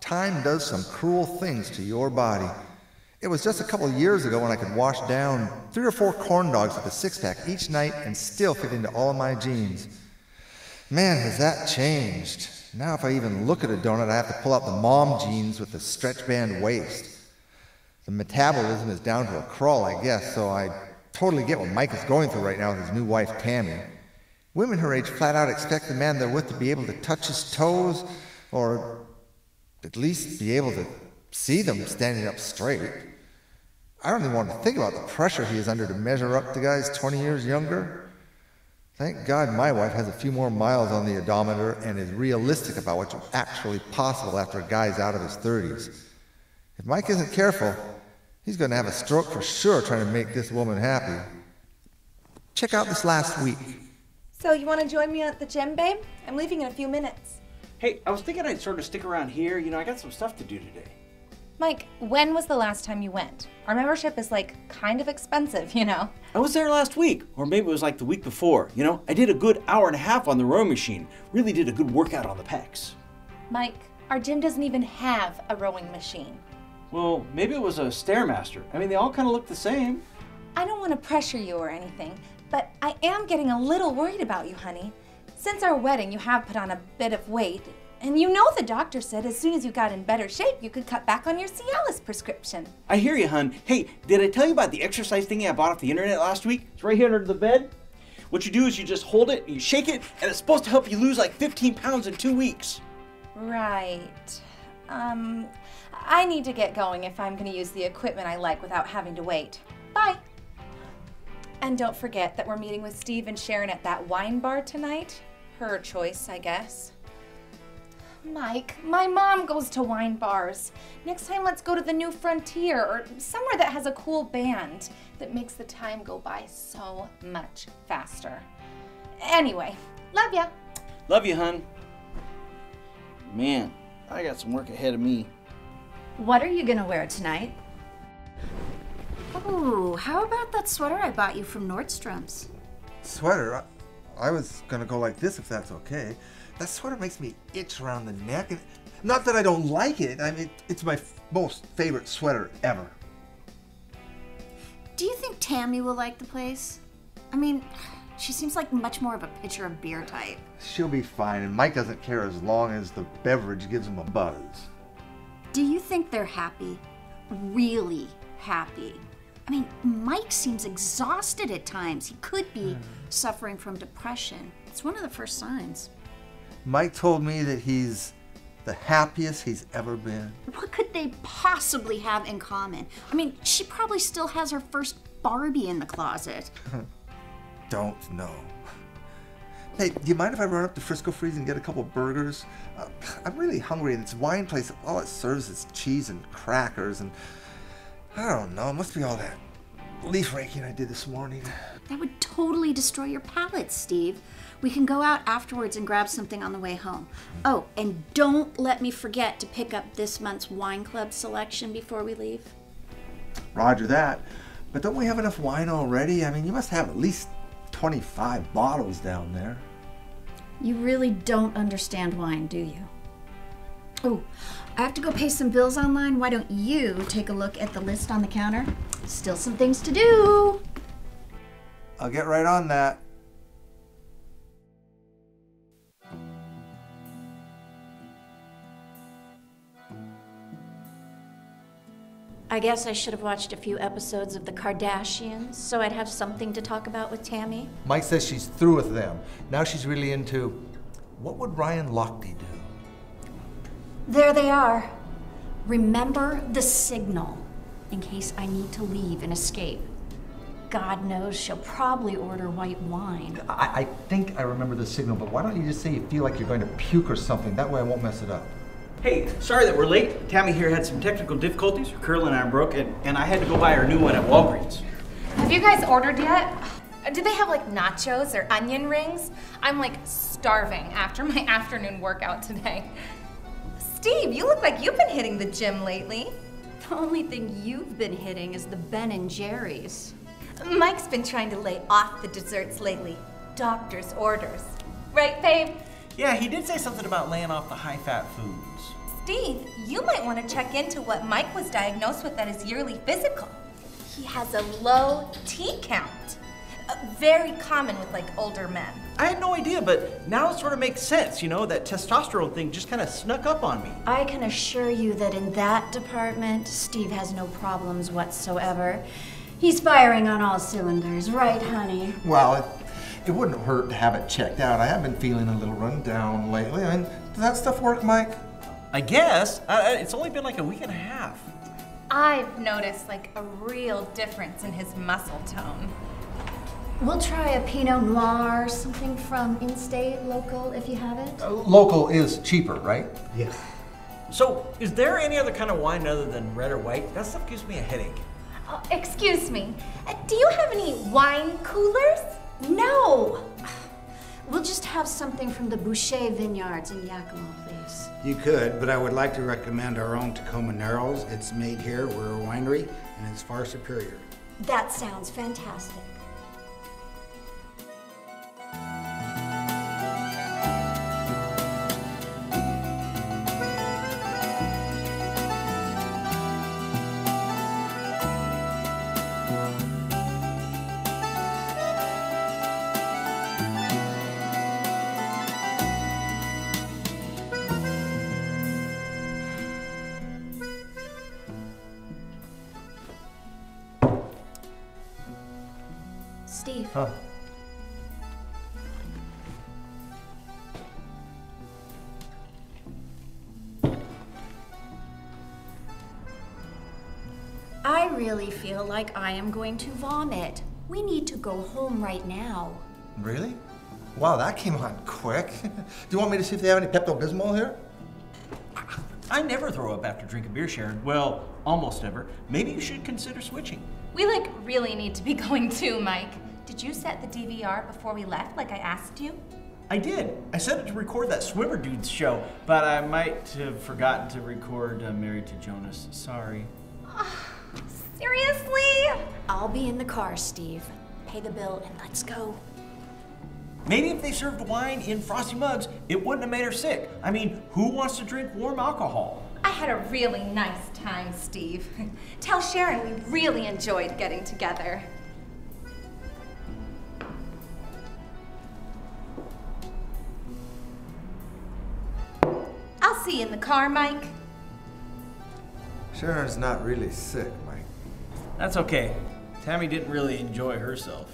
time does some cruel things to your body. It was just a couple of years ago when I could wash down 3 or 4 corn dogs with a six-pack each night and still fit into all of my jeans. Man, has that changed. Now if I even look at a donut, I have to pull out the mom jeans with the stretch band waist. The metabolism is down to a crawl, I guess, so I totally get what Mike is going through right now with his new wife, Tammy. Women her age flat out expect the man they're with to be able to touch his toes, or at least be able to see them standing up straight. I don't even want to think about the pressure he is under to measure up to guys 20 years younger. Thank God my wife has a few more miles on the odometer and is realistic about what's actually possible after a guy's out of his 30s. If Mike isn't careful, he's going to have a stroke for sure trying to make this woman happy. Check out this last week. So you want to join me at the gym, babe? I'm leaving in a few minutes. Hey, I was thinking I'd sort of stick around here. You know, I got some stuff to do today. Mike, when was the last time you went? Our membership is like kind of expensive, you know. I was there last week, or maybe it was like the week before. You know, I did a good hour and a half on the rowing machine. Really did a good workout on the pecs. Mike, our gym doesn't even have a rowing machine. Well, maybe it was a Stairmaster. I mean, they all kind of look the same. I don't want to pressure you or anything, but I am getting a little worried about you, honey. Since our wedding, you have put on a bit of weight. And you know the doctor said as soon as you got in better shape, you could cut back on your Cialis prescription. I hear you, hun. Hey, did I tell you about the exercise thingy I bought off the internet last week? It's right here under the bed. What you do is you just hold it, and you shake it, and it's supposed to help you lose like 15 pounds in 2 weeks. Right. I need to get going if I'm going to use the equipment I like without having to wait. Bye. And don't forget that we're meeting with Steve and Sharon at that wine bar tonight. Her choice, I guess. Mike, my mom goes to wine bars. Next time let's go to the New Frontier or somewhere that has a cool band that makes the time go by so much faster. Anyway, love ya. Love you, hun. Man, I got some work ahead of me. What are you gonna wear tonight? Oh, how about that sweater I bought you from Nordstrom's? Sweater? I was gonna go like this if that's okay. That sweater makes me itch around the neck. And not that I don't like it. I mean, it's my most favorite sweater ever. Do you think Tammy will like the place? I mean, she seems like much more of a pitcher of beer type. She'll be fine, and Mike doesn't care as long as the beverage gives him a buzz. Do you think they're happy? Really happy? I mean, Mike seems exhausted at times. He could be suffering from depression. It's one of the first signs. Mike told me that he's the happiest he's ever been. What could they possibly have in common? I mean, she probably still has her first Barbie in the closet. Don't know. Hey, do you mind if I run up to Frisco Freeze and get a couple burgers? I'm really hungry, and it's wine place. All it serves is cheese and crackers, and I don't know. It must be all that leaf raking I did this morning. That would totally destroy your palate, Steve. We can go out afterwards and grab something on the way home. Oh, and don't let me forget to pick up this month's wine club selection before we leave. Roger that. But don't we have enough wine already? I mean, you must have at least 25 bottles down there. You really don't understand wine, do you? Oh, I have to go pay some bills online. Why don't you take a look at the list on the counter? Still some things to do. I'll get right on that. I guess I should have watched a few episodes of The Kardashians so I'd have something to talk about with Tammy. Mike says she's through with them. Now she's really into, what would Ryan Lochte do? There they are. Remember the signal in case I need to leave and escape. God knows she'll probably order white wine. I think I remember the signal, but why don't you just say you feel like you're going to puke or something? That way I won't mess it up. Hey, sorry that we're late. Tammy here had some technical difficulties. Her curl and iron broke, and I had to go buy her new one at Walgreens. Have you guys ordered yet? Do they have like nachos or onion rings? I'm like starving after my afternoon workout today. Steve, you look like you've been hitting the gym lately. The only thing you've been hitting is the Ben & Jerry's. Mike's been trying to lay off the desserts lately. Doctor's orders. Right, babe? Yeah, he did say something about laying off the high-fat foods. Steve, you might want to check into what Mike was diagnosed with at his yearly physical. He has a low T count. Very common with like older men. I had no idea, but now it sort of makes sense, you know, that testosterone thing just kind of snuck up on me. I can assure you that in that department, Steve has no problems whatsoever. He's firing on all cylinders, right, honey? Well, it wouldn't hurt to have it checked out. I have been feeling a little run down lately. I mean, does that stuff work, Mike? I guess. It's only been like a week and a half. I've noticed like a real difference in his muscle tone. We'll try a Pinot Noir, something from in-state, local, if you have it. Local is cheaper, right? Yes. So, is there any other kind of wine other than red or white? That stuff gives me a headache. Excuse me, do you have any wine coolers? No! We'll just have something from the Boucher Vineyards in Yakima, please. You could, but I would like to recommend our own Tacoma Narrows. It's made here. We're a winery, and it's far superior. That sounds fantastic. Steve. Huh. I really feel like I am going to vomit. We need to go home right now. Really? Wow, that came on quick. Do you want me to see if they have any Pepto-Bismol here? I never throw up after drinking beer, Sharon. Well, almost ever. Maybe you should consider switching. We like really need to be going too, Mike. Did you set the DVR before we left like I asked you? I did. I set it to record that swimmer dude's show, but I might have forgotten to record Married to Jonas. Sorry. Seriously? I'll be in the car, Steve. Pay the bill and let's go. Maybe if they served wine in frosty mugs, it wouldn't have made her sick. I mean, who wants to drink warm alcohol? I had a really nice time, Steve. Tell Sharon we really enjoyed getting together. I'll see you in the car, Mike. Sharon's not really sick, Mike. That's okay. Tammy didn't really enjoy herself.